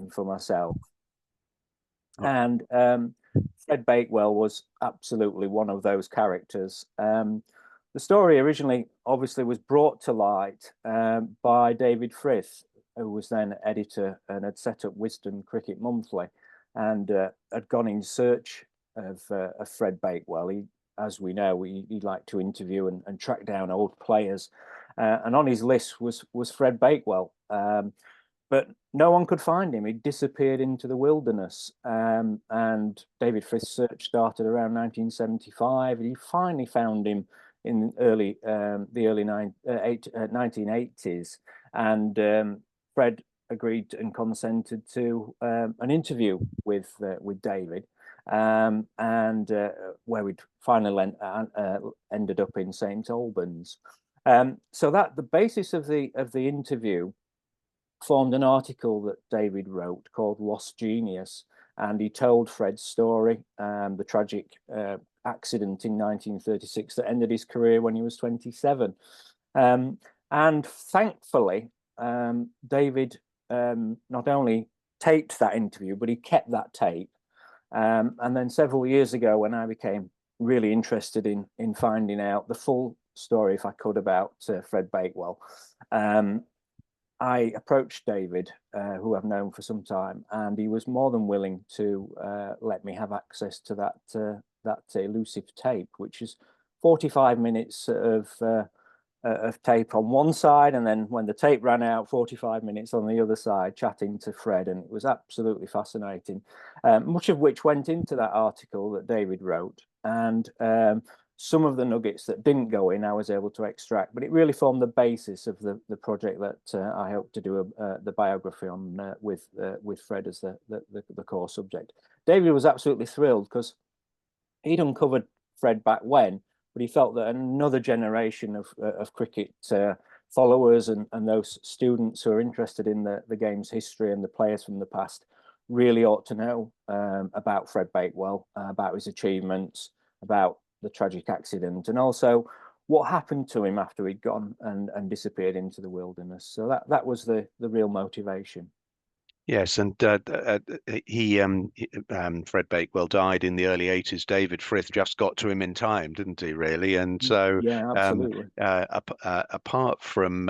for myself. And Fred Bakewell was absolutely one of those characters. The story originally obviously was brought to light by David Frith, who was then editor and had set up Wisden Cricket Monthly, and had gone in search of Fred Bakewell. As we know, he liked to interview and track down old players, and on his list was Fred Bakewell. But no one could find him. He disappeared into the wilderness. And David Frith's search started around 1975, and he finally found him in the early 1980s. And Fred agreed and consented to an interview with David, and where we'd finally ended up in St Albans. So that the basis of the interview formed an article that David wrote called Lost Genius, and he told Fred's story, the tragic accident in 1936 that ended his career when he was 27. And thankfully, David not only taped that interview, but he kept that tape. And then several years ago, when I became really interested in finding out the full story, if I could, about Fred Bakewell, I approached David, who I've known for some time, and he was more than willing to let me have access to that elusive tape, which is 45 minutes of tape on one side, and then when the tape ran out, 45 minutes on the other side, chatting to Fred, and it was absolutely fascinating. Much of which went into that article that David wrote, and some of the nuggets that didn't go in, I was able to extract, but it really formed the basis of the project that I hope to do the biography on with Fred as the core subject. David was absolutely thrilled because he'd uncovered Fred back when, but he felt that another generation of cricket followers and those students who are interested in the game's history and the players from the past really ought to know about Fred Bakewell, about his achievements, about the tragic accident, and also what happened to him after he'd gone and disappeared into the wilderness. So that was the real motivation. Yes, and Fred Bakewell died in the early 80s. David Frith just got to him in time, didn't he, really? And so, yeah, absolutely. Apart from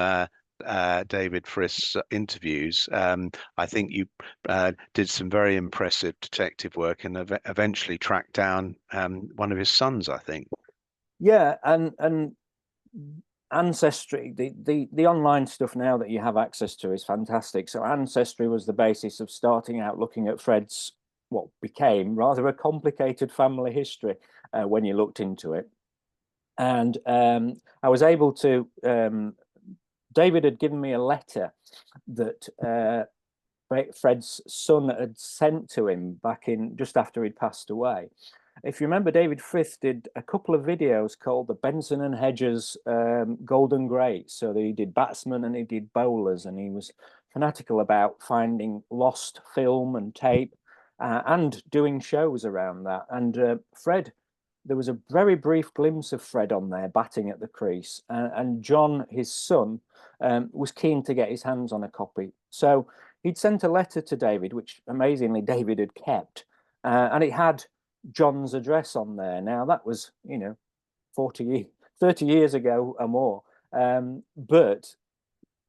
David Frith's interviews, I think you did some very impressive detective work and eventually tracked down one of his sons, I think. Yeah, and Ancestry, the online stuff now that you have access to is fantastic. So Ancestry was the basis of starting out looking at Fred's what became rather a complicated family history when you looked into it. And I was able to, David had given me a letter that Fred's son had sent to him back in just after he'd passed away. If you remember, David Frith did a couple of videos called the Benson and Hedges Golden Greats. So he did batsmen and he did bowlers, and he was fanatical about finding lost film and tape and doing shows around that. And Fred, there was a very brief glimpse of Fred on there batting at the crease, and John, his son, was keen to get his hands on a copy. So he'd sent a letter to David, which amazingly David had kept, and it had John's address on there. Now that was, 30 years ago or more. But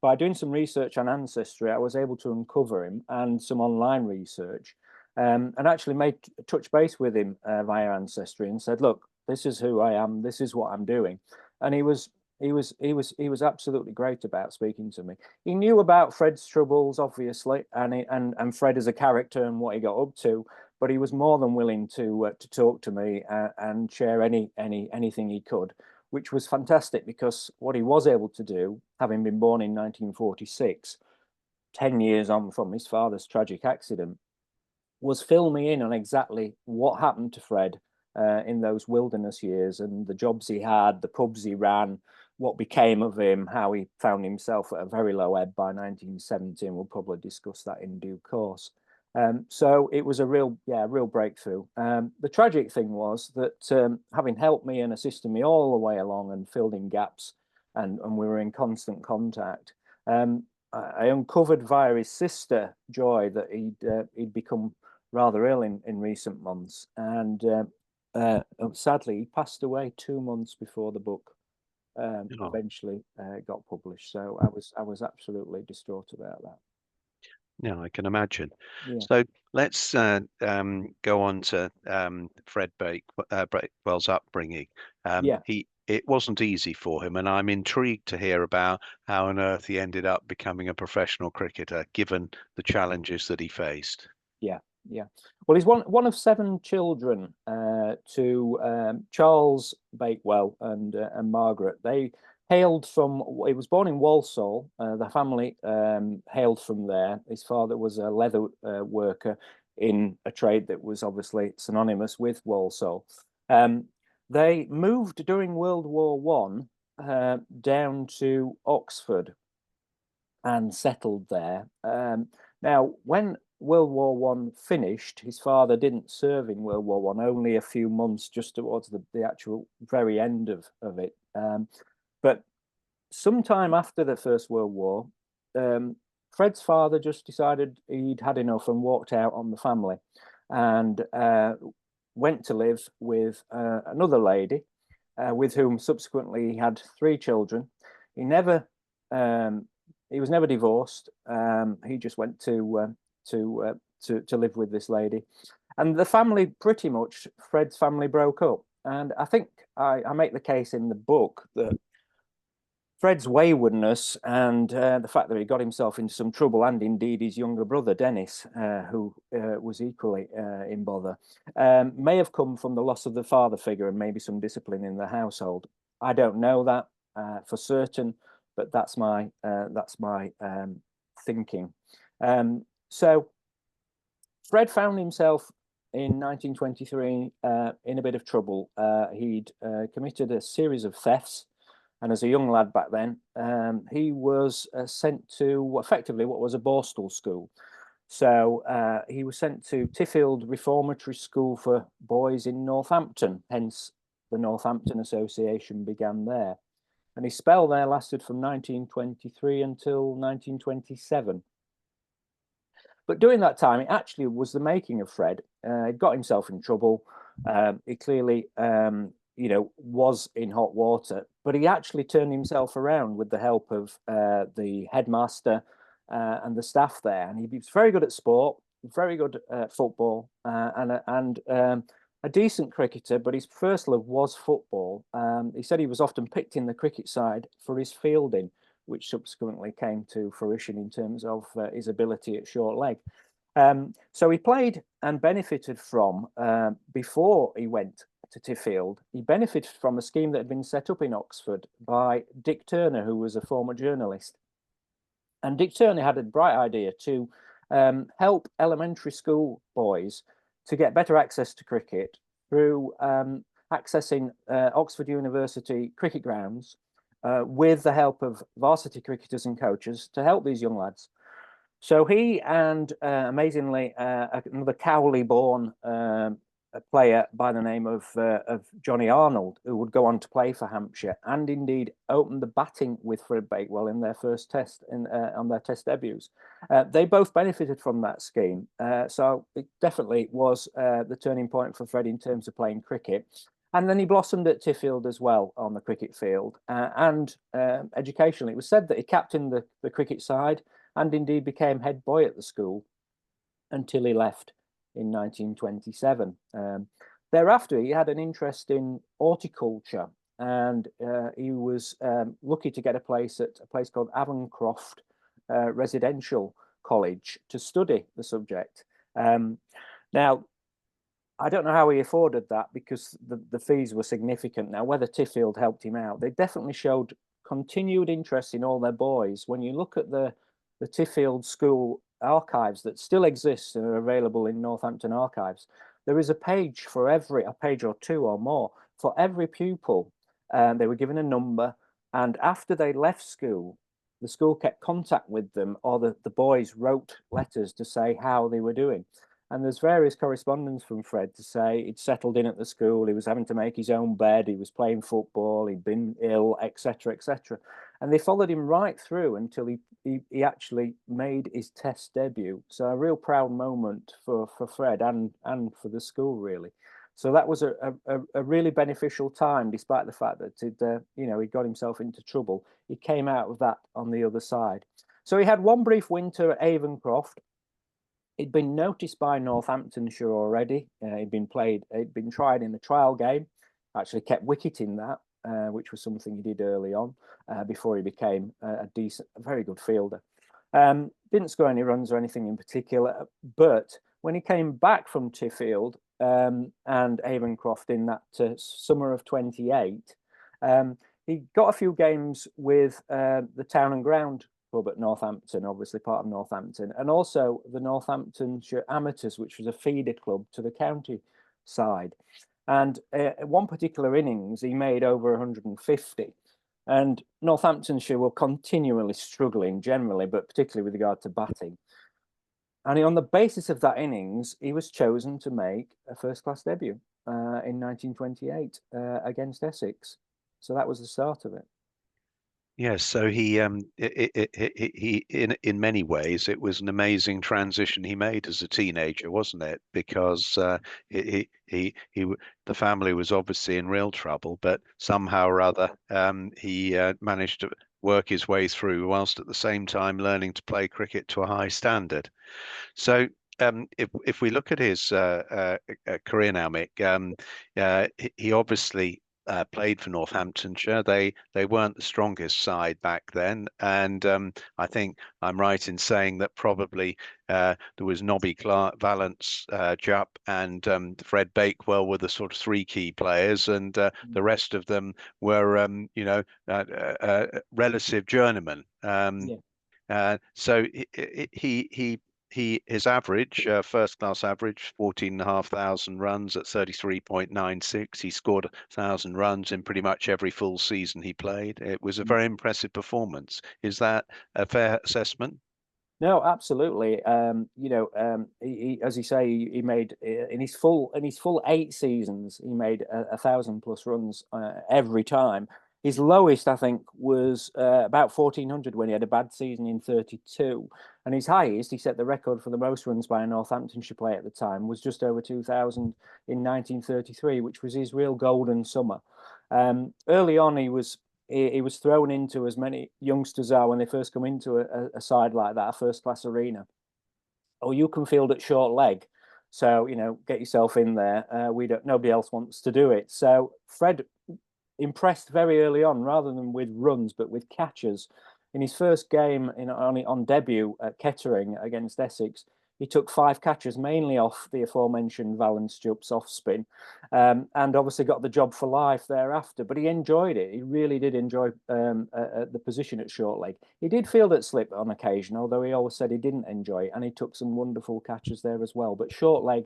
by doing some research on Ancestry, I was able to uncover him and some online research, and actually made touch base with him via Ancestry and said, "Look, this is who I am. This is what I'm doing." And he was absolutely great about speaking to me. He knew about Fred's troubles, obviously, and Fred as a character and what he got up to, but he was more than willing to talk to me and share anything he could, which was fantastic, because what he was able to do, having been born in 1946, 10 years on from his father's tragic accident, was fill me in on exactly what happened to Fred in those wilderness years, and the jobs he had, the pubs he ran, what became of him, how he found himself at a very low ebb by 1970, and we'll probably discuss that in due course. So it was a real breakthrough. The tragic thing was that having helped me and assisted me all the way along and filled in gaps, and we were in constant contact, I uncovered via his sister Joy that he'd become rather ill in recent months, and sadly he passed away 2 months before the book Oh, eventually got published. So I was absolutely distraught about that. yeah, I can imagine. Yeah, So let's go on to Fred Bakewell's upbringing. yeah. It wasn't easy for him, and I'm intrigued to hear about how on earth he ended up becoming a professional cricketer, given the challenges that he faced. Yeah, yeah. Well, he's one of seven children to Charles Bakewell and Margaret. They hailed from. He was born in Walsall. The family hailed from there. His father was a leather worker in a trade that was obviously synonymous with Walsall. Um, they moved during World War One down to Oxford and settled there. Now, when World War One finished, his father didn't serve in World War One, only a few months just towards the actual very end of it. But sometime after the First World War, Fred's father just decided he'd had enough and walked out on the family and went to live with another lady with whom subsequently he had three children. He never um, he was never divorced. He just went to live with this lady, and the family pretty much Fred's family broke up. And I think I make the case in the book that Fred's waywardness and the fact that he got himself into some trouble, and indeed his younger brother Dennis, who was equally in bother, may have come from the loss of the father figure and maybe some discipline in the household. I don't know that for certain, but that's my thinking. So Fred found himself in 1923 in a bit of trouble. He'd committed a series of thefts. And as a young lad back then, he was sent to effectively what was a borstal school. So he was sent to Tiffield Reformatory School for Boys in Northampton, hence the Northampton Association began there. And his spell there lasted from 1923 until 1927. But during that time, it actually was the making of Fred. He got himself in trouble. He clearly was in hot water, but he actually turned himself around with the help of the headmaster and the staff there. And he was very good at sport, very good at football, and a decent cricketer. But his first love was football. He said he was often picked in the cricket side for his fielding, which subsequently came to fruition in terms of his ability at short leg. So he played and benefited from, before he went to Tiffield, he benefited from a scheme that had been set up in Oxford by Dick Turner, who was a former journalist. And Dick Turner had a bright idea to help elementary school boys to get better access to cricket through accessing Oxford University cricket grounds with the help of varsity cricketers and coaches to help these young lads. So he and amazingly another Cowley-born player by the name of Johnny Arnold, who would go on to play for Hampshire and indeed open the batting with Fred Bakewell in their first test on their test debuts. They both benefited from that scheme, so it definitely was the turning point for Fred in terms of playing cricket. And then he blossomed at Tiffield as well on the cricket field and educationally. It was said that he captained the cricket side and indeed became head boy at the school until he left in 1927. Thereafter, he had an interest in horticulture, and he was lucky to get a place at a place called Avencroft Residential College to study the subject. Now, I don't know how he afforded that because the fees were significant. Now, whether Tiffield helped him out, they definitely showed continued interest in all their boys. When you look at the Tiffield School archives that still exist and are available in Northampton archives, there is a page or two or more for every pupil. They were given a number, and after they left school, the school kept contact with them, or the boys wrote letters to say how they were doing. And there's various correspondence from Fred to say he'd settled in at the school, he was having to make his own bed, he was playing football, he'd been ill, etc., etc. And they followed him right through until he actually made his Test debut. So a real proud moment for Fred and for the school, really. So that was a really beneficial time, despite the fact that he got himself into trouble. He came out of that on the other side. So he had one brief winter at Avencroft. He'd been noticed by Northamptonshire already. He'd been tried in a trial game. Actually kept wicket in that, which was something he did early on before he became a very good fielder. Didn't score any runs or anything in particular, but when he came back from Tiffield and Avencroft in that summer of 28, he got a few games with the Town and Ground club at Northampton, obviously part of Northampton, and also the Northamptonshire Amateurs, which was a feeder club to the county side. And one particular innings, he made over 150. And Northamptonshire were continually struggling generally, but particularly with regard to batting. And on the basis of that innings, he was chosen to make a first-class debut in 1928 against Essex. So that was the start of it. Yes, so he in many ways it was an amazing transition he made as a teenager, wasn't it? Because the family was obviously in real trouble, but somehow or other he managed to work his way through whilst at the same time learning to play cricket to a high standard. So if we look at his career now, Mick, he obviously played for Northamptonshire. They weren't the strongest side back then, and I think I'm right in saying that probably there was Nobby Clark, Vallance, Jupp, and Fred Bakewell were the sort of three key players, and the rest of them were relative journeymen. So his average, first class average, 14,500 runs at 33.96. He scored 1,000 runs in pretty much every full season he played. It was a very impressive performance. Is that a fair assessment? No, absolutely. As you say, he made in his full 8 seasons, he made 1,000+ runs every time. His lowest, I think, was about 1,400 when he had a bad season in 32. And his highest, he set the record for the most runs by a Northamptonshire player at the time, was just over 2,000 in 1933, which was his real golden summer. Early on, he was thrown into, as many youngsters are when they first come into a side like that, a first-class arena. Oh, you can field at short leg. So, get yourself in there. Nobody else wants to do it. So Fred impressed very early on, rather than with runs, but with catches. In his first game on debut at Kettering against Essex, he took 5 catches, mainly off the aforementioned Vallance Jupp's off spin, and obviously got the job for life thereafter. But he enjoyed it. He really did enjoy the position at short leg. He did field at slip on occasion, although he always said he didn't enjoy it, and he took some wonderful catches there as well. But short leg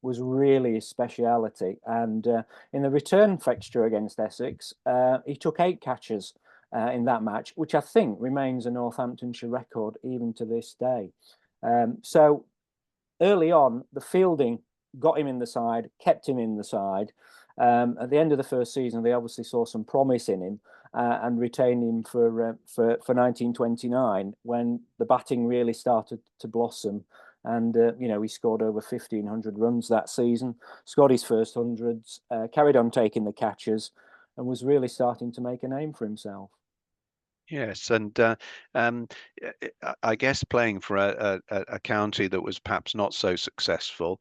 was really his speciality. And in the return fixture against Essex, he took 8 catches in that match, which I think remains a Northamptonshire record even to this day. So early on, the fielding got him in the side, kept him in the side. At the end of the first season, they obviously saw some promise in him and retained him for 1929, when the batting really started to blossom. And, he scored over 1,500 runs that season, scored his first hundreds, carried on taking the catches, and was really starting to make a name for himself. Yes, and I guess playing for a county that was perhaps not so successful,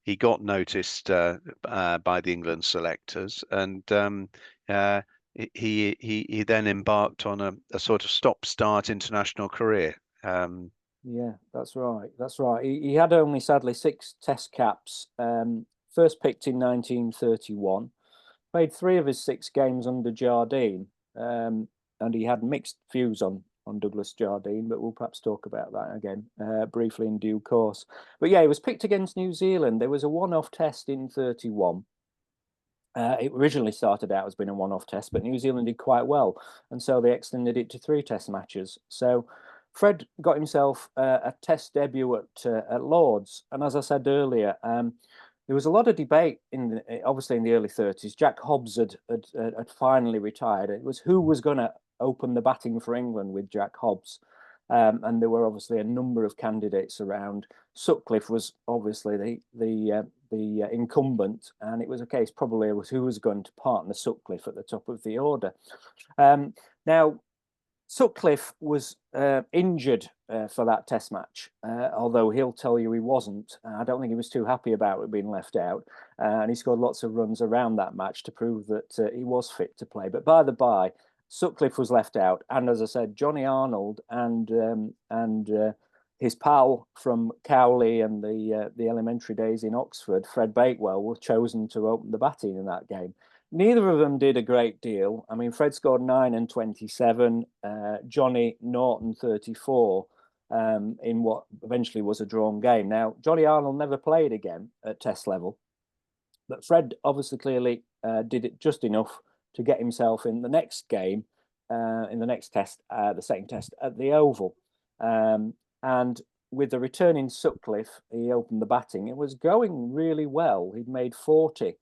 he got noticed by the England selectors, and he then embarked on a sort of stop-start international career. Yeah, that's right. That's right. He had only, sadly, 6 Test caps. First picked in 1931, played 3 of his 6 games under Jardine, and he had mixed views on Douglas Jardine, but we'll perhaps talk about that again briefly in due course. But yeah, he was picked against New Zealand. There was a one-off test in 31. It originally started out as being a one-off test, but New Zealand did quite well, and so they extended it to 3 Test matches. So Fred got himself a Test debut at Lords, and as I said earlier, there was a lot of debate obviously in the early 30s. Jack Hobbs had finally retired. It was who was going to open the batting for England with Jack Hobbs, and there were obviously a number of candidates around. Sutcliffe was obviously the incumbent, and it was a case probably it was who was going to partner Sutcliffe at the top of the order. Now, Sutcliffe was injured for that Test match, although he'll tell you he wasn't. I don't think he was too happy about it being left out, and he scored lots of runs around that match to prove that he was fit to play. But by the by, Sutcliffe was left out, and as I said, Johnny Arnold and his pal from Cowley and the elementary days in Oxford, Fred Bakewell, were chosen to open the batting in that game. Neither of them did a great deal. I mean, Fred scored 9 and 27, Johnny 0 and 34 in what eventually was a drawn game. Now, Johnny Arnold never played again at Test level, but Fred obviously clearly did it just enough to get himself in the next game, in the next Test, the second Test at the Oval. And with the returning Sutcliffe, he opened the batting. It was going really well. He'd made 40.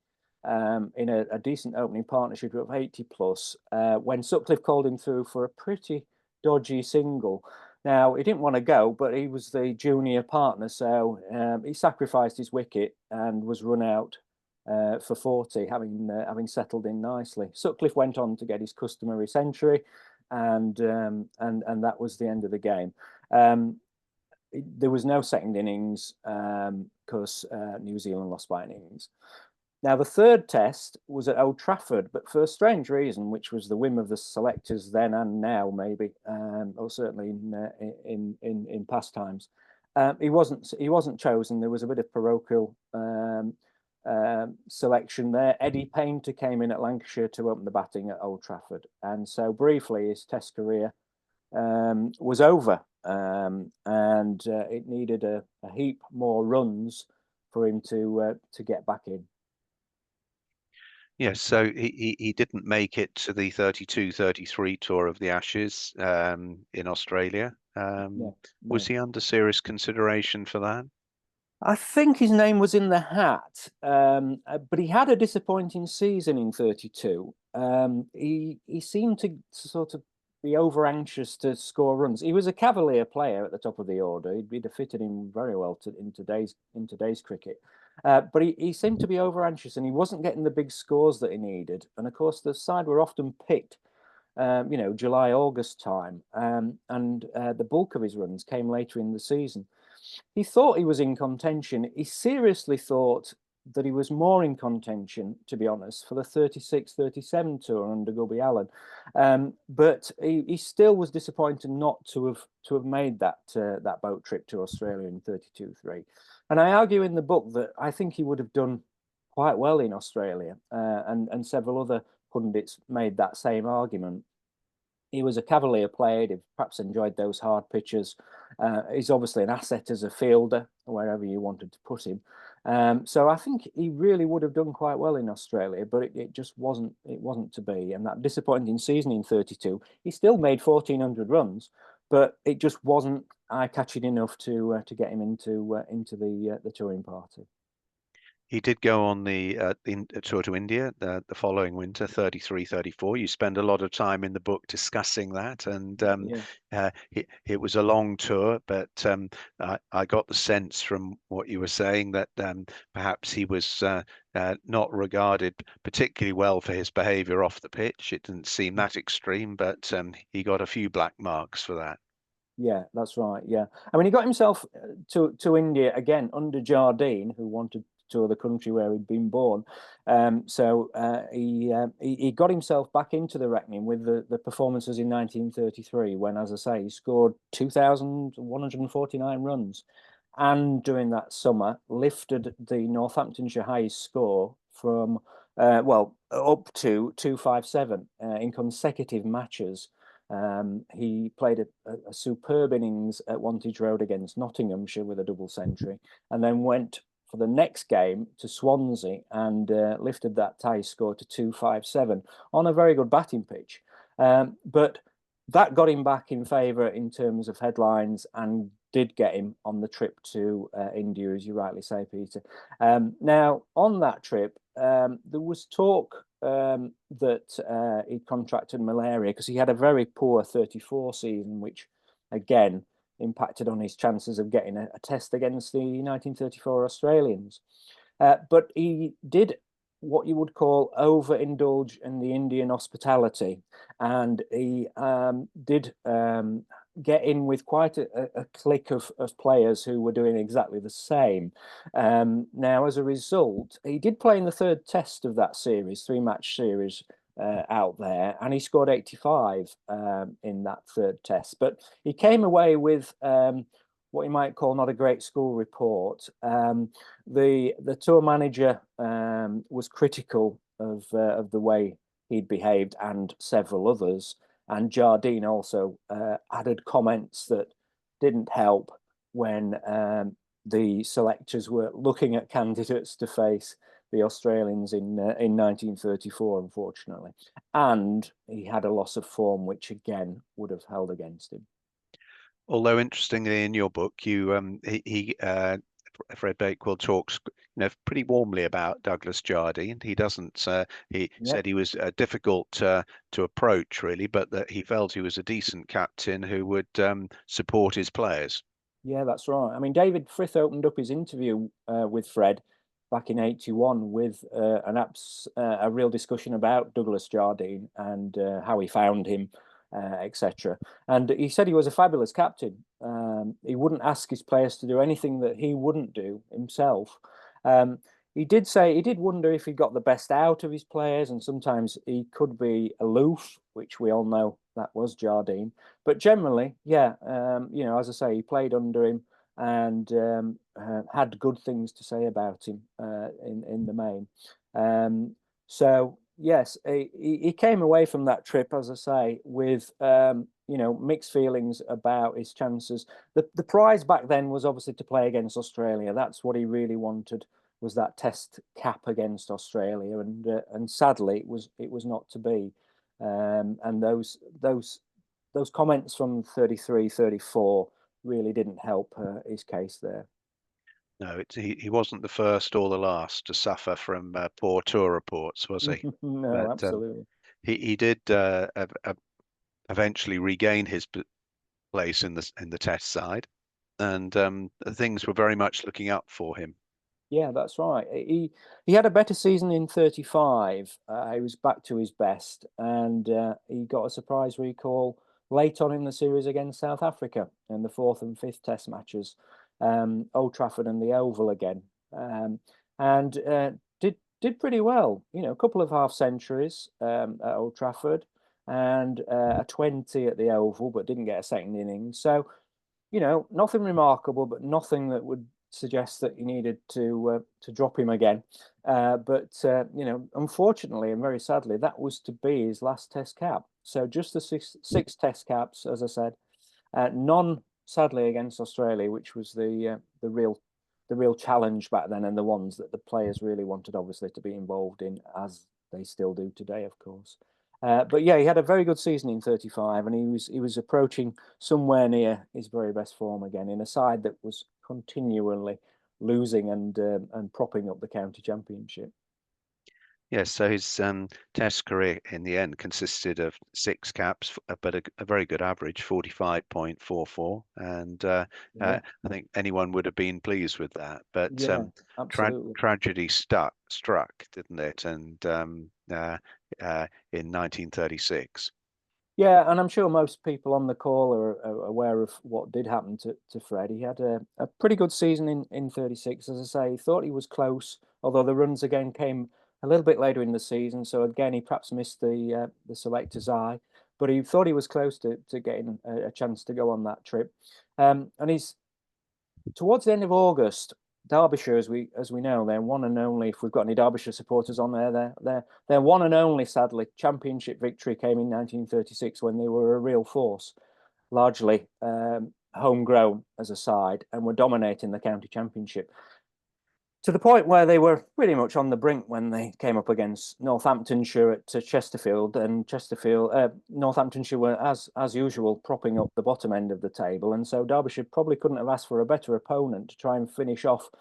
In a decent opening partnership of 80 plus, when Sutcliffe called him through for a pretty dodgy single. Now, he didn't want to go, but he was the junior partner, so he sacrificed his wicket and was run out for 40, having settled in nicely. Sutcliffe went on to get his customary century, and that was the end of the game. There was no second innings because New Zealand lost by an innings. Now, the third Test was at Old Trafford, but for a strange reason, which was the whim of the selectors then and now, maybe, or certainly in past times, he wasn't chosen. There was a bit of parochial selection there. Eddie Painter came in at Lancashire to open the batting at Old Trafford, and so briefly his Test career was over, and it needed a heap more runs for him to get back in. Yes, so he didn't make it to the 32-33 tour of the Ashes in Australia. No. Was he under serious consideration for that? I think his name was in the hat, but he had a disappointing season in 32. He seemed to sort of be over anxious to score runs. He was a cavalier player at the top of the order. He'd have fitted in very well in today's cricket. But he seemed to be over anxious, and he wasn't getting the big scores that he needed. And of course, the side were often picked, July, August time, and the bulk of his runs came later in the season. He thought he was in contention. He seriously thought that he was more in contention, to be honest, for the 36-37 tour under Gubby Allen. But he still was disappointed not to have made that boat trip to Australia in 32-3. And I argue in the book that I think he would have done quite well in Australia, and several other pundits made that same argument. He was a cavalier player. He perhaps enjoyed those hard pitches. He's obviously an asset as a fielder, wherever you wanted to put him. So I think he really would have done quite well in Australia, but it just wasn't. It wasn't to be. And that disappointing season in 32, he still made 1,400 runs, but it just wasn't eye-catching enough to get him into the touring party. He did go on the tour to India the following winter, 33-34. You spend a lot of time in the book discussing that, and it was a long tour, but I got the sense from what you were saying that perhaps he was not regarded particularly well for his behaviour off the pitch. It didn't seem that extreme, but he got a few black marks for that. Yeah, that's right. Yeah, I mean, he got himself to India again under Jardine, who wanted to tour the country where he'd been born. So he got himself back into the reckoning with the performances in 1933, when, as I say, he scored 2,149 runs, and during that summer lifted the Northamptonshire highest score from up to 257 in consecutive matches. He played a superb innings at Wantage Road against Nottinghamshire with a double century, and then went for the next game to Swansea and lifted that tie score to 257 on a very good batting pitch. But that got him back in favour in terms of headlines and did get him on the trip to India, as you rightly say, Peter. Now, on that trip, there was talk that he contracted malaria because he had a very poor 34 season, which again impacted on his chances of getting a test against the 1934 Australians. But he did what you would call overindulge in the Indian hospitality, and he did get in with quite a clique of players who were doing exactly the same. Now, as a result, he did play in the third test of that series, three-match series out there, and he scored 85 in that third test. But he came away with what you might call not a great school report. The tour manager was critical of the way he'd behaved, and several others. And Jardine also added comments that didn't help when the selectors were looking at candidates to face the Australians in 1934, unfortunately. And he had a loss of form, which again would have held against him. Although interestingly, in your book, Fred Bakewell talks, pretty warmly about Douglas Jardine. He doesn't. He said he was difficult to approach, really, but that he felt he was a decent captain who would support his players. Yeah, that's right. I mean, David Frith opened up his interview with Fred back in '81 with a real discussion about Douglas Jardine and how he found him, etc. And he said he was a fabulous captain. He wouldn't ask his players to do anything that he wouldn't do himself. He did say he did wonder if he got the best out of his players, and sometimes he could be aloof, which we all know that was Jardine. But generally, yeah, as I say, he played under him and had good things to say about him in the main. So yes, he came away from that trip, as I say, with mixed feelings about his chances. The prize back then was obviously to play against Australia. That's what he really wanted, was that test cap against Australia, and sadly it was not to be. And those comments from 33, 34 really didn't help his case there. No, he wasn't the first or the last to suffer from poor tour reports, was he? No, But absolutely. he did eventually regain his place in the test side, and things were very much looking up for him. Yeah, that's right. He had a better season in 35. He was back to his best, and he got a surprise recall late on in the series against South Africa in the fourth and fifth Test matches, Old Trafford and the Oval again, and did pretty well. A couple of half centuries at Old Trafford and a 20 at the Oval, but didn't get a second innings. So, nothing remarkable, but nothing that would suggest that you needed to drop him again. But unfortunately and very sadly, that was to be his last Test cap. So just the six Test caps, as I said, none sadly against Australia, which was the real challenge back then, and the ones that the players really wanted, obviously, to be involved in, as they still do today, of course. But yeah, he had a very good season in 35, and he was approaching somewhere near his very best form again in a side that was continually losing and propping up the county championship. Yes, so his Test career in the end consisted of 6 caps, but a very good average, 45.44, and Yeah, I think anyone would have been pleased with that. But yeah, absolutely. tragedy struck, didn't it? And in 1936. Yeah, and I'm sure most people on the call are aware of what did happen to Fred. He had a pretty good season in 36, as I say. He thought he was close, although the runs again came a little bit later in the season. So again, he perhaps missed the selector's eye, but he thought he was close to getting a chance to go on that trip. And he's towards the end of August. Derbyshire, as we know, they're one and only. If we've got any Derbyshire supporters on there, they're one and only. Sadly, championship victory came in 1936 when they were a real force, largely homegrown as a side, and were dominating the county championship. to the point where they were pretty much on the brink when they came up against Northamptonshire at Chesterfield, and Northamptonshire were as usual propping up the bottom end of the table, and so Derbyshire probably couldn't have asked for a better opponent to try and finish off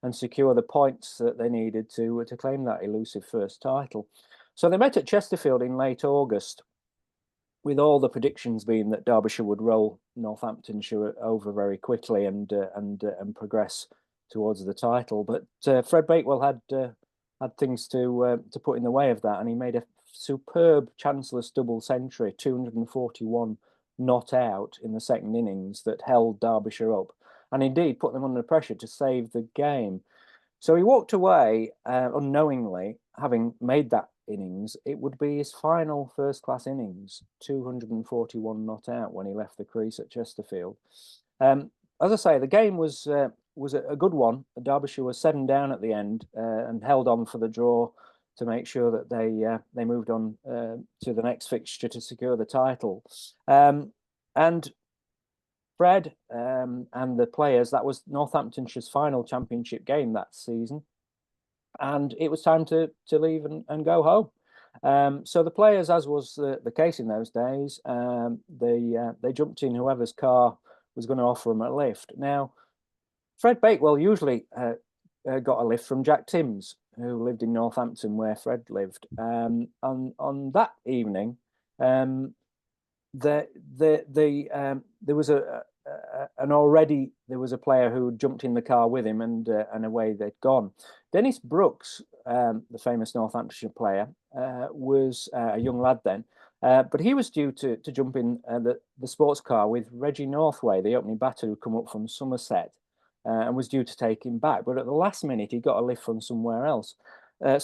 and secure the points that they needed to claim that elusive first title. So they met at Chesterfield in late August, with all the predictions being that Derbyshire would roll Northamptonshire over very quickly and progress towards the title. But Fred Bakewell had things to put in the way of that, and he made a superb chanceless double century, 241 not out in the second innings, that held Derbyshire up, and indeed put them under pressure to save the game. So he walked away unknowingly, having made that innings. It would be his final first-class innings, 241 not out, when he left the crease at Chesterfield. As I say, the game was a good one. Derbyshire was 7 down at the end and held on for the draw to make sure that they moved on to the next fixture to secure the title. And Fred and the players, that was Northamptonshire's final championship game that season, and it was time to leave and go home. So the players, as was the case in those days, they jumped in whoever's car was going to offer them a lift. Now, Fred Bakewell usually got a lift from Jack Timms, who lived in Northampton where Fred lived. On that evening, there was a player who jumped in the car with him, and away they'd gone. Dennis Brooks, the famous Northamptonshire player, was a young lad then, but he was due to jump in the sports car with Reggie Northway, the opening batter who'd come up from Somerset, and was due to take him back. But at the last minute, he got a lift from someone else, and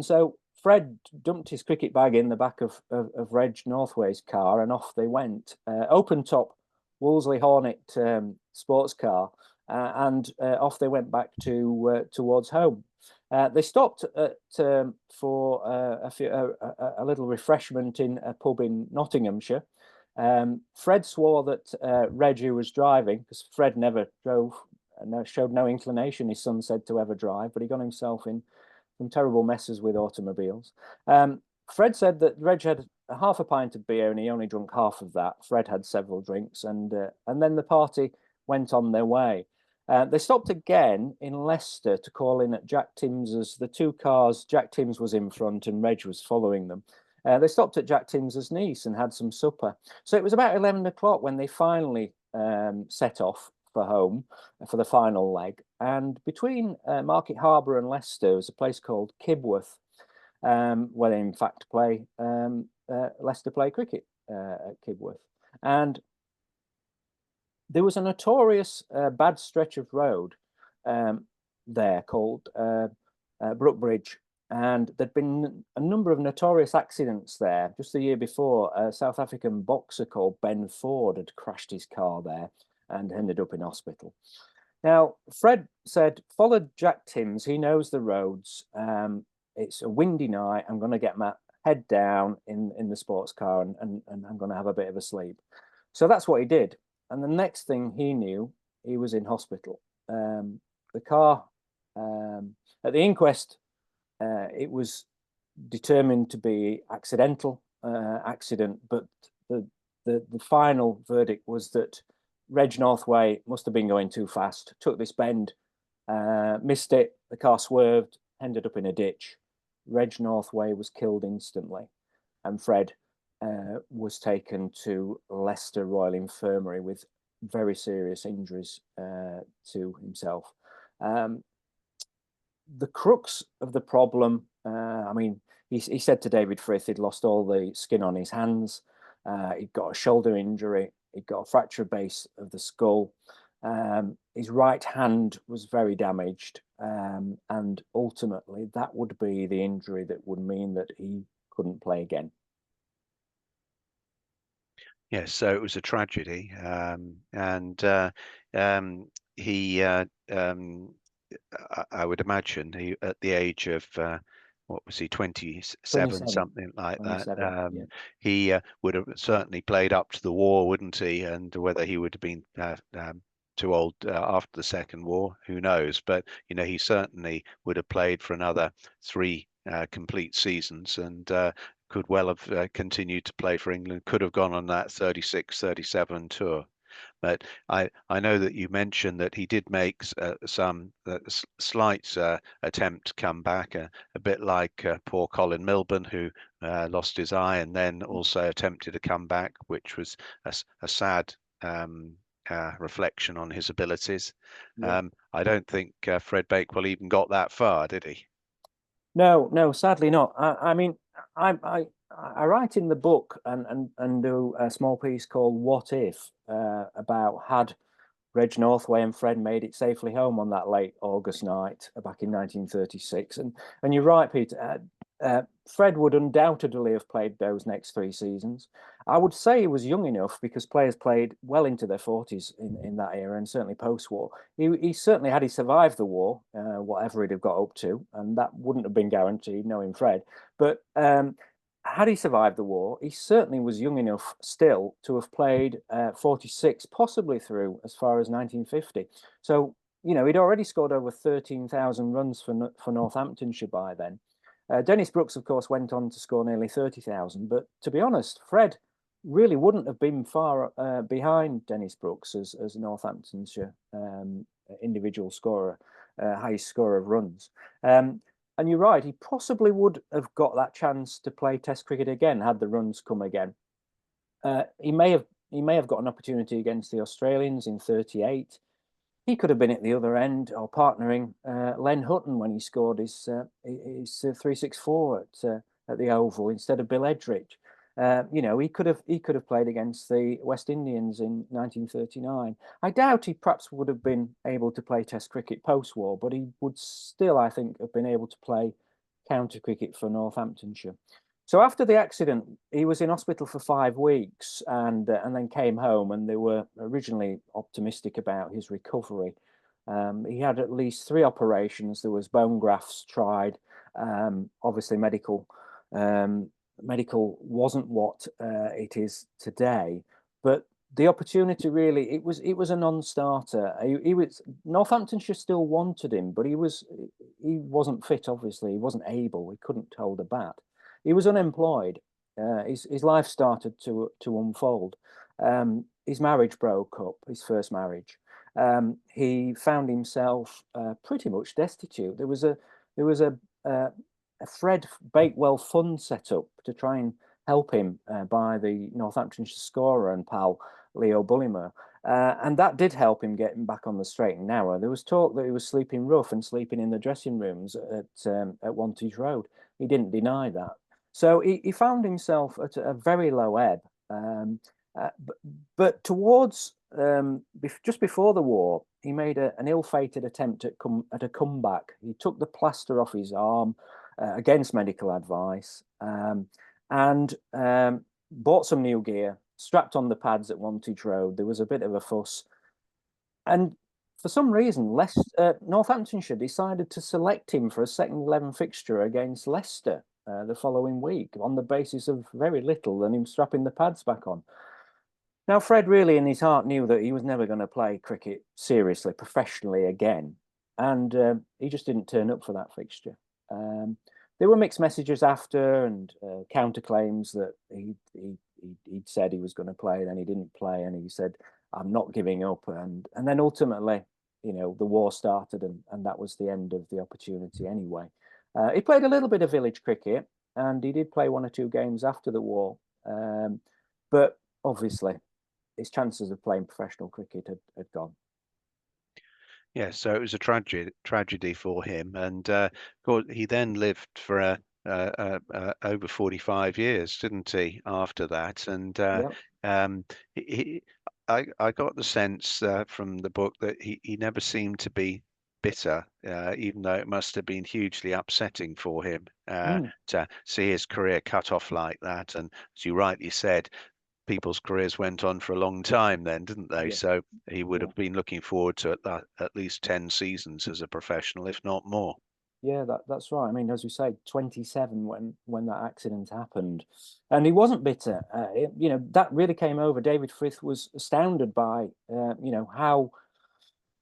so Fred dumped his cricket bag in the back of Reg Northway's car, and off they went. Open top Wolseley Hornet sports car, and off they went back towards home. They stopped for a little refreshment in a pub in Nottinghamshire. Fred swore that Reg, who was driving, because Fred never drove, showed no inclination, his son said, to ever drive, but he got himself in some terrible messes with automobiles. Fred said that Reg had half a pint of beer and he only drunk half of that. Fred had several drinks, and then the party went on their way. They stopped again in Leicester to call in at Jack Timms's. The two cars, Jack Timms was in front and Reg was following them. They stopped at Jack Timms's niece and had some supper. So it was about 11 o'clock when they finally set off for home for the final leg. And between Market Harbour and Leicester was a place called Kibworth, where they in fact play Leicester play cricket at Kibworth. And there was a notorious bad stretch of road there called Brookbridge, and there'd been a number of notorious accidents there. Just the year before, a South African boxer called Ben Ford had crashed his car there and ended up in hospital. Now, Fred said, follow Jack Timms, he knows the roads. It's a windy night, I'm going to get my head down in the sports car and I'm going to have a bit of a sleep. So that's what he did. And the next thing he knew, he was in hospital. The car, at the inquest, it was determined to be accidental accident, but the final verdict was that Reg Northway must have been going too fast, took this bend, missed it, the car swerved, ended up in a ditch. Reg Northway was killed instantly, and Fred was taken to Leicester Royal Infirmary with very serious injuries to himself. The crux of the problem, I mean, he said to David Frith he'd lost all the skin on his hands, he'd got a shoulder injury, he'd got a fractured base of the skull, his right hand was very damaged, and ultimately that would be the injury that would mean that he couldn't play again. Yes, so it was a tragedy, and he, I would imagine, he at the age of what was he, 27, something like that. Yeah. He would have certainly played up to the war, wouldn't he? And whether he would have been too old after the Second War. Who knows? But he certainly would have played for another 3 complete seasons, and could well have continued to play for England. Could have gone on that 36-37 tour. But I know that you mentioned that he did make some slight attempt to come back, a bit like poor Colin Milburn, who lost his eye and then also attempted to come back, which was a sad reflection on his abilities. Yeah. I don't think Fred Bakewell even got that far, did he? No, sadly not. I mean, I write in the book and do a small piece called "What If" about had Reg Northway and Fred made it safely home on that late August night back in 1936. And you're right, Peter. Fred would undoubtedly have played those next 3 seasons. I would say he was young enough because players played well into their 40s in that era, and certainly post-war. He certainly, had he survived the war, whatever he'd have got up to, and that wouldn't have been guaranteed, knowing Fred. But had he survived the war, he certainly was young enough still to have played 46, possibly through as far as 1950. So, he'd already scored over 13,000 runs for Northamptonshire by then. Dennis Brooks, of course, went on to score nearly 30,000. But to be honest, Fred really wouldn't have been far behind Dennis Brooks as Northamptonshire individual scorer, highest scorer of runs. And you're right, he possibly would have got that chance to play Test cricket again had the runs come again. He may have got an opportunity against the Australians in '38. He could have been at the other end or partnering Len Hutton when he scored his 364 at the Oval instead of Bill Edrich. He could have played against the West Indians in 1939. I doubt he perhaps would have been able to play Test cricket post-war, but he would still, I think, have been able to play county cricket for Northamptonshire. So after the accident, he was in hospital for 5 weeks and then came home, and they were originally optimistic about his recovery. He had at least 3 operations. There was bone grafts tried. Obviously, medical wasn't what it is today, but the opportunity really it was a non-starter. He was Northamptonshire still wanted him, but he wasn't fit. Obviously, he wasn't able. He couldn't hold a bat. He was unemployed. His life started to unfold. His marriage broke up. His first marriage. He found himself pretty much destitute. There was a Fred Bakewell fund set up to try and help him by the Northamptonshire scorer and pal Leo Bullimore. And that did help him get him back on the straight and narrow. There was talk that he was sleeping rough and sleeping in the dressing rooms at Wantage Road. He didn't deny that. So he found himself at a very low ebb. But towards just before the war, he made an ill-fated attempt at a comeback. He took the plaster off his arm against medical advice and bought some new gear, strapped on the pads at Wantage Road. There was a bit of a fuss. And for some reason, Northamptonshire decided to select him for a second 11 fixture against Leicester the following week on the basis of very little and him strapping the pads back on. Now, Fred really in his heart knew that he was never going to play cricket seriously, professionally again. And he just didn't turn up for that fixture. There were mixed messages after and counterclaims that he'd said he was going to play, then he didn't play, and he said, "I'm not giving up." And then ultimately, the war started, and that was the end of the opportunity anyway. He played a little bit of village cricket, and he did play 1 or 2 games after the war. But obviously, his chances of playing professional cricket had gone. Yeah, so it was a tragedy for him, and of course he then lived for over 45 years, didn't he? After that, and I got the sense from the book that he never seemed to be bitter, even though it must have been hugely upsetting for him to see his career cut off like that. And as you rightly said, people's careers went on for a long time then, didn't they? Yeah. So he would have been looking forward to at least 10 seasons as a professional, if not more. Yeah, that's right. I mean, as we say, 27 when that accident happened, and he wasn't bitter. That really came over. David Frith was astounded by how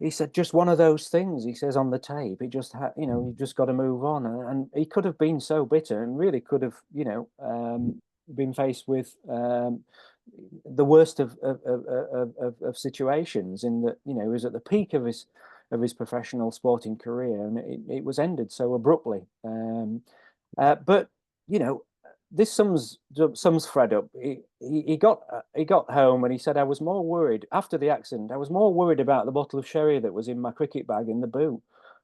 he said, just one of those things, he says on the tape. It just had, you know, you just got to move on. And he could have been so bitter and really could have, you know, been faced with the worst of situations, in that, you know, he was at the peak of his professional sporting career, and it was ended so abruptly. But, you know, this sums Fred up. He got home and he said, I was more worried after the accident. I was more worried about the bottle of sherry that was in my cricket bag in the boot.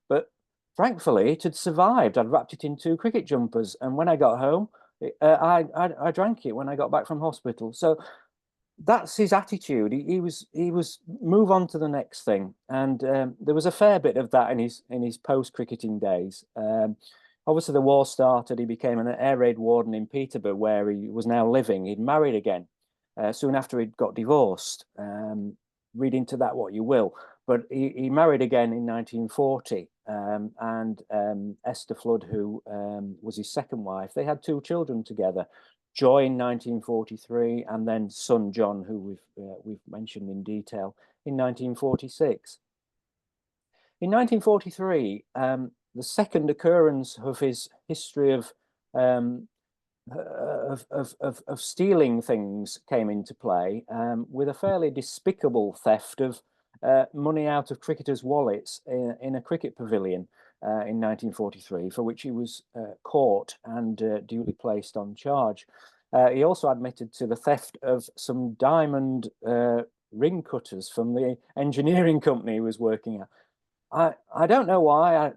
But thankfully, it had survived. I'd wrapped it in 2 cricket jumpers, and when I got home, I drank it when I got back from hospital. So that's his attitude. He was move on to the next thing, and there was a fair bit of that in his post cricketing days. Obviously, the war started. He became an air raid warden in Peterborough, where he was now living. He'd married again soon after he'd got divorced. Read into that what you will, but he married again in 1940, and Esther Flood, who was his second wife, they had 2 children together. Joy in 1943, and then son John, who we've mentioned in detail, in 1946. In 1943, the second occurrence of his history of stealing things came into play, with a fairly despicable theft of money out of cricketers' wallets in a cricket pavilion in 1943, for which he was caught and duly placed on charge. He also admitted to the theft of some diamond ring cutters from the engineering company he was working at. I don't know why.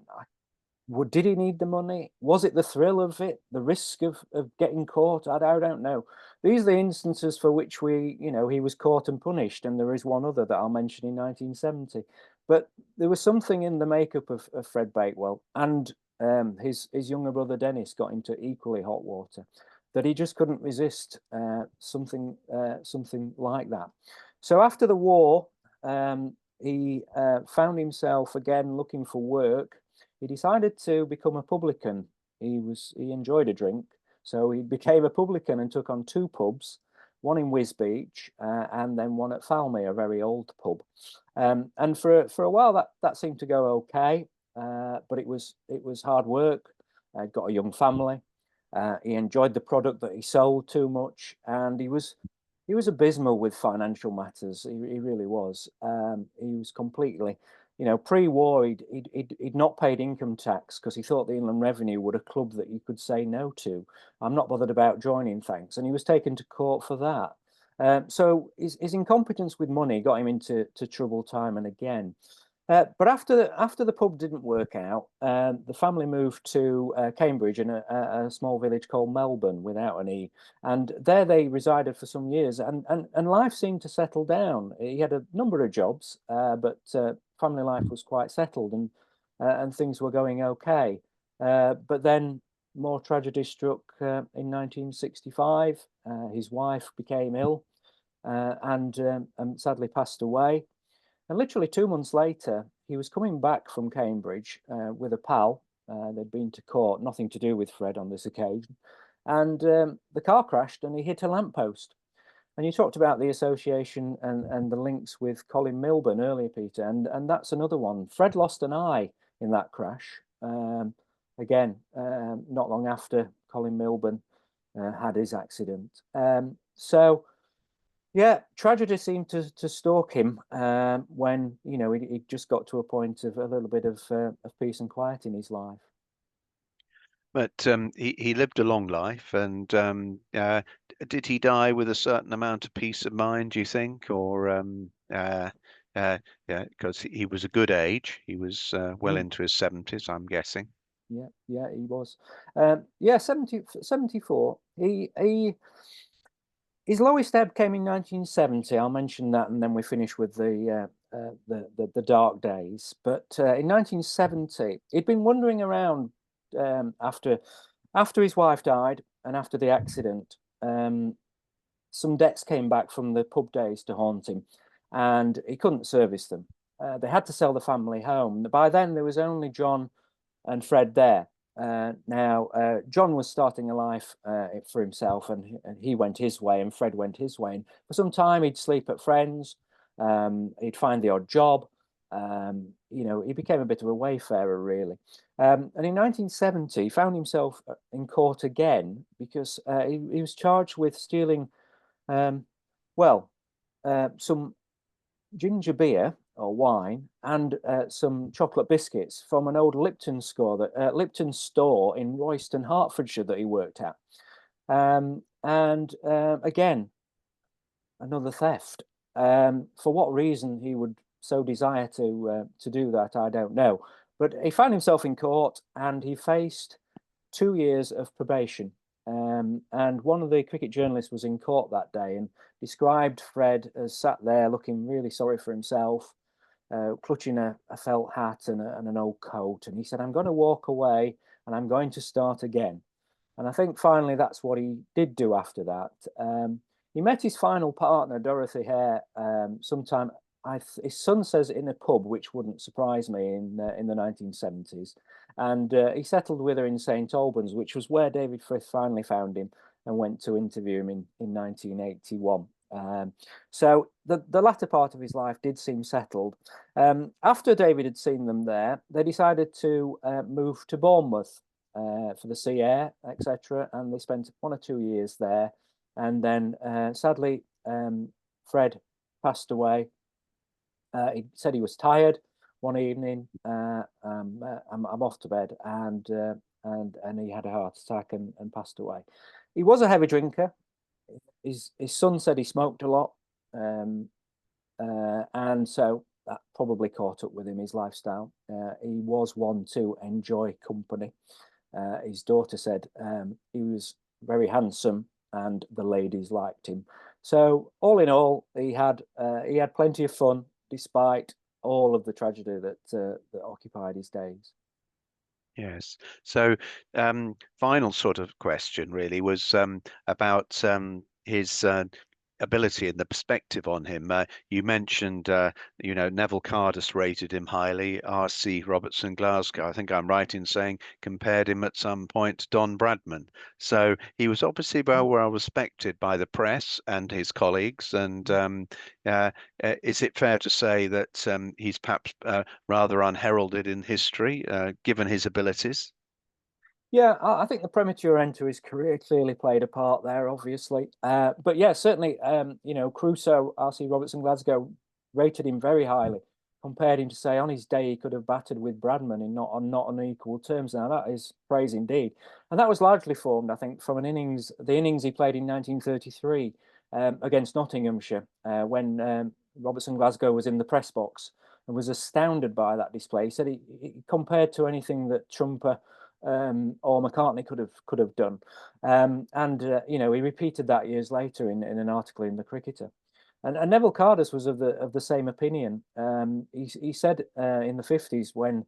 Did he need the money? Was it the thrill of it, the risk of getting caught? I don't know. These are the instances for which he was caught and punished, and there is one other that I'll mention in 1970. But there was something in the makeup of Fred Bakewell, and his younger brother Dennis got into equally hot water, that he just couldn't resist something like that. So after the war, he found himself again looking for work. He decided to become a publican. He enjoyed a drink, so he became a publican and took on 2 pubs, one in Wisbeach and then one at Falmey, a very old pub. And for a while that seemed to go okay, but it was hard work. He'd got a young family. He enjoyed the product that he sold too much, and he was abysmal with financial matters. He really was. He was completely, pre-war, he'd not paid income tax because he thought the Inland Revenue were a club that you could say no to. I'm not bothered about joining, thanks. And he was taken to court for that. So his incompetence with money got him into trouble time and again. But after the pub didn't work out, the family moved to Cambridge, in a small village called Melbourne, without an E, and there they resided for some years, and life seemed to settle down. He had a number of jobs, but family life was quite settled, and things were going okay. But then more tragedy struck in 1965. His wife became ill and sadly passed away. And literally 2 months later, he was coming back from Cambridge with a pal. They'd been to court, nothing to do with Fred on this occasion. And the car crashed and he hit a lamppost. And you talked about the association and the links with Colin Milburn earlier, Peter, and that's another one. Fred lost an eye in that crash. Again, not long after Colin Milburn had his accident. So yeah, tragedy seemed to stalk him when he just got to a point of a little bit of peace and quiet in his life. But he lived a long life, and did he die with a certain amount of peace of mind, do you think, or yeah, because he was a good age. He was well into his 70s, I'm guessing. Yeah, he was. Yeah, 74. His lowest ebb came in 1970. I'll mention that, and then we finish with the dark days. But in 1970, he'd been wandering around after his wife died and after the accident. Some debts came back from the pub days to haunt him, and he couldn't service them. They had to sell the family home. By then, there was only John and Fred there. Now, John was starting a life for himself, and he went his way, and Fred went his way. And for some time, he'd sleep at friends. He'd find the odd job, You know, he became a bit of a wayfarer, really. And in 1970, he found himself in court again because he was charged with stealing, um, well, some ginger beer or wine and some chocolate biscuits from an old Lipton store in Royston, Hertfordshire that he worked at. Again, another theft. For what reason he would so desire to do that, I don't know. But he found himself in court and he faced 2 years of probation. And one of the cricket journalists was in court that day and described Fred as sat there looking really sorry for himself, clutching a felt hat and an old coat. And he said, "I'm going to walk away and I'm going to start again." And I think finally that's what he did do after that. He met his final partner, Dorothy Hare, sometime. His son says in a pub, which wouldn't surprise me in the 1970s, and he settled with her in St Albans, which was where David Frith finally found him and went to interview him in 1981. So the latter part of his life did seem settled. After David had seen them there, they decided to move to Bournemouth for the sea air, etc. And they spent 1 or 2 years there. And then sadly, Fred passed away. He said he was tired one evening. I'm off to bed, and he had a heart attack and passed away. He was a heavy drinker. His son said he smoked a lot, and so that probably caught up with him, his lifestyle. He was one to enjoy company. His daughter said he was very handsome and the ladies liked him. So all in all, he had plenty of fun despite all of the tragedy that occupied his days. Yes. So, final sort of question really was about his ability and the perspective on him. You mentioned, Neville Cardus rated him highly. R.C. Robertson Glasgow, I think I'm right in saying, compared him at some point to Don Bradman. So he was obviously well respected by the press and his colleagues. And is it fair to say that he's perhaps rather unheralded in history, given his abilities? Yeah, I think the premature end to his career clearly played a part there, obviously. But yeah, certainly, Crusoe, R.C. Robertson Glasgow rated him very highly, compared him to say on his day he could have battered with Bradman in not on equal terms. Now that is praise indeed, and that was largely formed, I think, from the innings he played in 1933 against Nottinghamshire, when Robertson Glasgow was in the press box and was astounded by that display. He said he compared to anything that Trumper or McCartney could have done, he repeated that years later in an article in the Cricketer. And Neville Cardus was of the same opinion. He said in the 50s when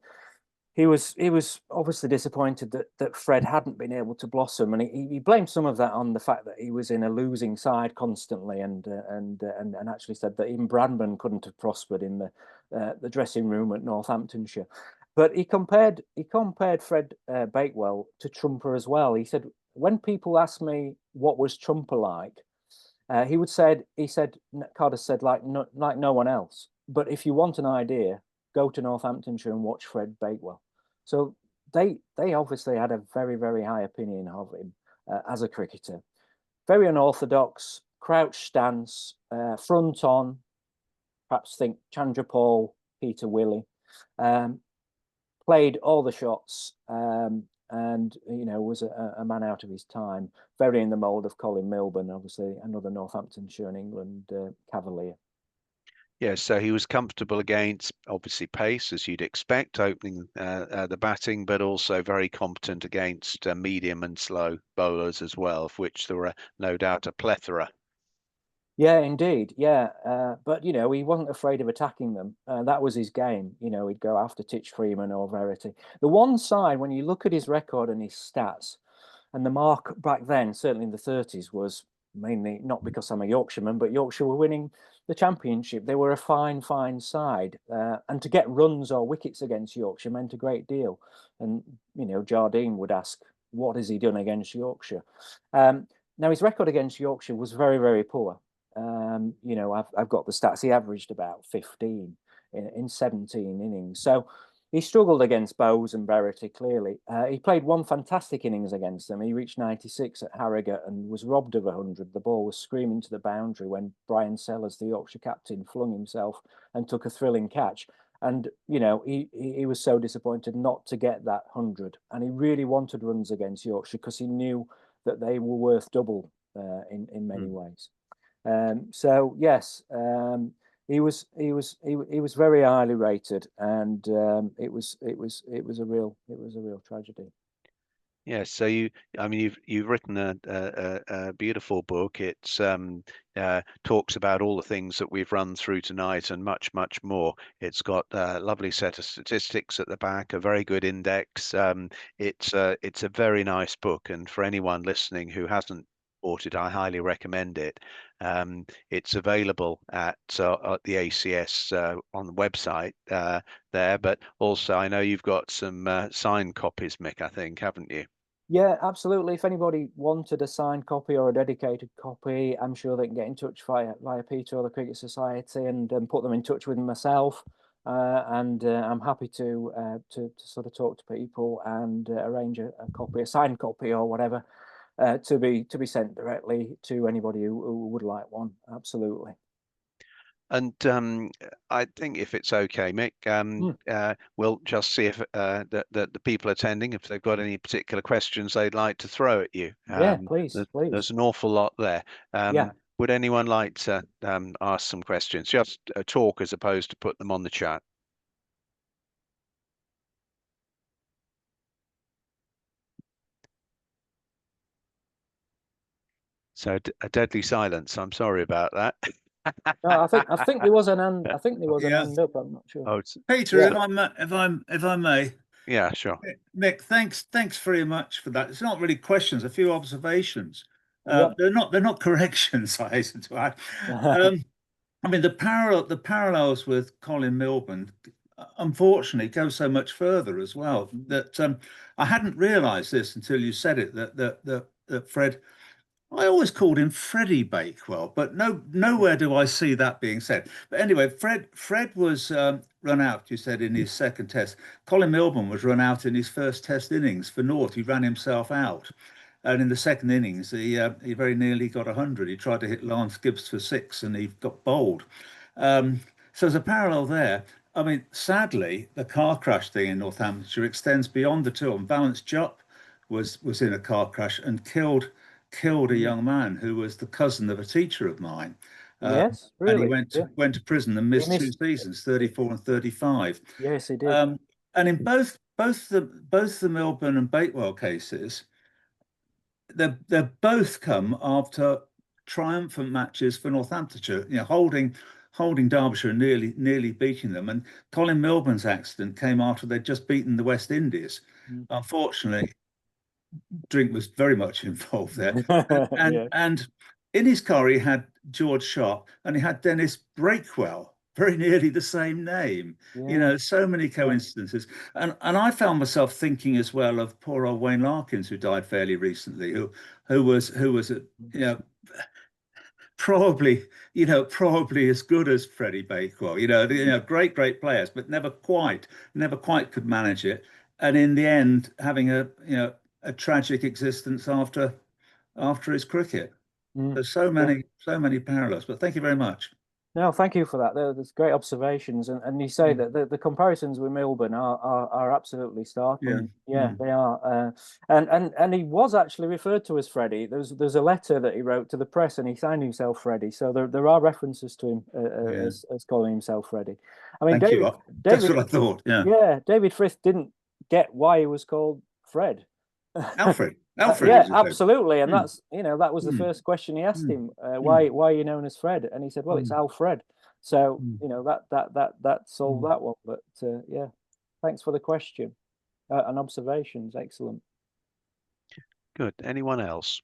he was obviously disappointed that Fred hadn't been able to blossom, and he blamed some of that on the fact that he was in a losing side constantly, and actually said that even Bradman couldn't have prospered in the dressing room at Northamptonshire. But he compared Fred Bakewell to Trumper as well. He said, when people ask me what was Trumper like, Cardus said, like no one else. But if you want an idea, go to Northamptonshire and watch Fred Bakewell. So they obviously had a very, very high opinion of him as a cricketer. Very unorthodox, crouch stance, front on, perhaps think Chandrapal, Peter Willey. Played all the shots, and was a man out of his time, very in the mould of Colin Milburn, obviously another Northamptonshire and England Cavalier. Yeah, so he was comfortable against obviously pace, as you'd expect, opening the batting, but also very competent against medium and slow bowlers as well, of which there were no doubt a plethora. Yeah, indeed. Yeah. But, he wasn't afraid of attacking them. That was his game. He'd go after Titch Freeman or Verity. The one side, when you look at his record and his stats, and the mark back then, certainly in the 30s, was mainly not because I'm a Yorkshireman, but Yorkshire were winning the championship. They were a fine, fine side. And to get runs or wickets against Yorkshire meant a great deal. And, Jardine would ask, what has he done against Yorkshire? Now, his record against Yorkshire was very, very poor. I've got the stats. He averaged about 15 in 17 innings. So he struggled against Bowes and Berrety, clearly. He played one fantastic innings against them. He reached 96 at Harrogate and was robbed of 100. The ball was screaming to the boundary when Brian Sellers, the Yorkshire captain, flung himself and took a thrilling catch. And, you know, he was so disappointed not to get that 100. And he really wanted runs against Yorkshire because he knew that they were worth double in many ways. So, yes, he was very highly rated, and it was a real tragedy. Yes, so you've written a beautiful book. It's talks about all the things that we've run through tonight and much more. It's got a lovely set of statistics at the back, a very good index. It's a very nice book, and for anyone listening who hasn't bought it, I highly recommend it. It's available at the ACS on the website there, but also I know you've got some signed copies, Mick, I think, haven't you? Yeah, absolutely. If anybody wanted a signed copy or a dedicated copy, I'm sure they can get in touch via Peter or the Cricket Society and put them in touch with myself. And I'm happy to sort of talk to people and arrange a copy, a signed copy or whatever, to be sent directly to anybody who would like one. Absolutely. And I think if it's okay, Mick, we'll just see if the people attending, if they've got any particular questions they'd like to throw at you. Yeah, please. There's an awful lot there. Yeah. Would anyone like to ask some questions? Just talk as opposed to put them on the chat. So a deadly silence. I'm sorry about that. No, I think there was an hand. I think there was an hand up. I'm not sure. Oh, Peter, if I may. Yeah, sure. Nick, thanks very much for that. It's not really questions, a few observations. Yep. They're not corrections, I hasten to add. I mean, the parallels with Colin Milburn, unfortunately, go so much further as well. That I hadn't realised this until you said it. That Fred, I always called him Freddie Bakewell, but nowhere do I see that being said. But anyway, Fred was run out, you said, in his second test. Colin Milburn was run out in his first test innings for naught. He ran himself out. And in the second innings, he very nearly got 100. He tried to hit Lance Gibbs for 6 and he got bowled. So there's a parallel there. I mean, sadly, the car crash thing in Northamptonshire extends beyond the two. And Valence Jupp was in a car crash and killed a young man who was the cousin of a teacher of mine. Yes, really. And he went to prison and missed 2 seasons, 34 and 35. Yes, he did. And in both the Milburn and Bakewell cases, they both come after triumphant matches for Northamptonshire, you know, holding Derbyshire and nearly beating them. And Colin Milburn's accident came after they'd just beaten the West Indies. Unfortunately, drink was very much involved there. And in his car he had George Sharp and he had Dennis Bakewell, very nearly the same name. You know, so many coincidences. And I found myself thinking as well of poor old Wayne Larkins, who died fairly recently, who was a, you know, probably as good as Freddie Bakewell. Great players, but never quite could manage it. And in the end, having a tragic existence after his cricket. There's so many parallels. But thank you very much. No, thank you for that. There's great observations, and you say that the comparisons with Milburn are absolutely startling. Yeah, they are. And he was actually referred to as Freddie. There's a letter that he wrote to the press, and he signed himself Freddie. So there are references to him as calling himself Freddie. I mean, David, that's what I thought. Yeah, David Frith didn't get why he was called Fred. Alfred. Yeah, absolutely, and that's that was the first question he asked him. Why are you known as Fred? And he said, well, it's Alfred. So that solved that one. But yeah, thanks for the question and observations. Excellent. Good. Anyone else?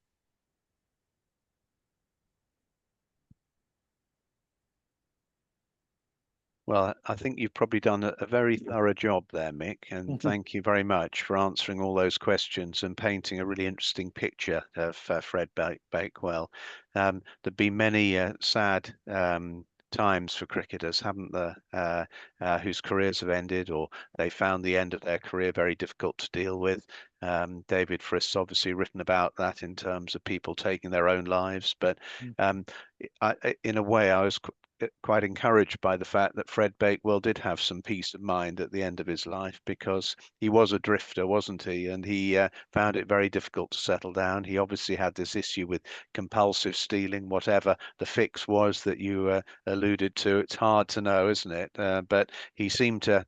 Well, I think you've probably done a very thorough job there, Mick, and thank you very much for answering all those questions and painting a really interesting picture of Fred Bakewell. There'd been many sad times for cricketers, haven't there? Whose careers have ended, or they found the end of their career very difficult to deal with. David Frist's obviously written about that in terms of people taking their own lives. But in a way, I was quite encouraged by the fact that Fred Bakewell did have some peace of mind at the end of his life, because he was a drifter, wasn't he? And he found it very difficult to settle down. He obviously had this issue with compulsive stealing, whatever the fix was that you alluded to. It's hard to know, isn't it? But he seemed to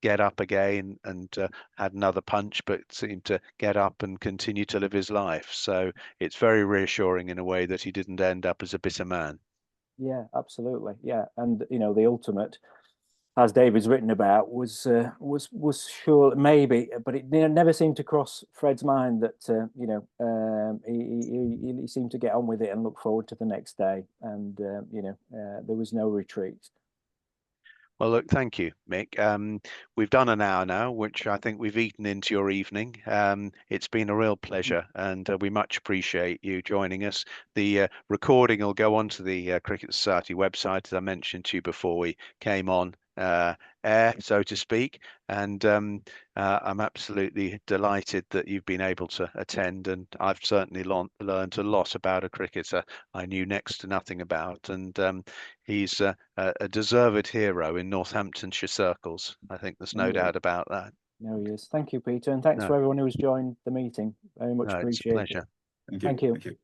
get up again and had another punch, but seemed to get up and continue to live his life. So it's very reassuring in a way that he didn't end up as a bitter man. Yeah, absolutely. Yeah, and you know, the ultimate, as David's written about, was sure maybe, but it never seemed to cross Fred's mind that you know, he seemed to get on with it and look forward to the next day, and you know, there was no retreat. Well, look, thank you, Mick. We've done an hour now, which I think we've eaten into your evening. It's been a real pleasure, and we much appreciate you joining us. The recording will go onto the Cricket Society website, as I mentioned to you before we came on air, so to speak. And I'm absolutely delighted that you've been able to attend, and I've certainly learned a lot about a cricketer I knew next to nothing about. And he's a deserved hero in Northamptonshire circles. I think there's no doubt about that. No, he is. Thank you, Peter, and thanks for everyone who's joined the meeting. Very much No, it's a appreciated. pleasure. Thank you. Thank you. Thank you.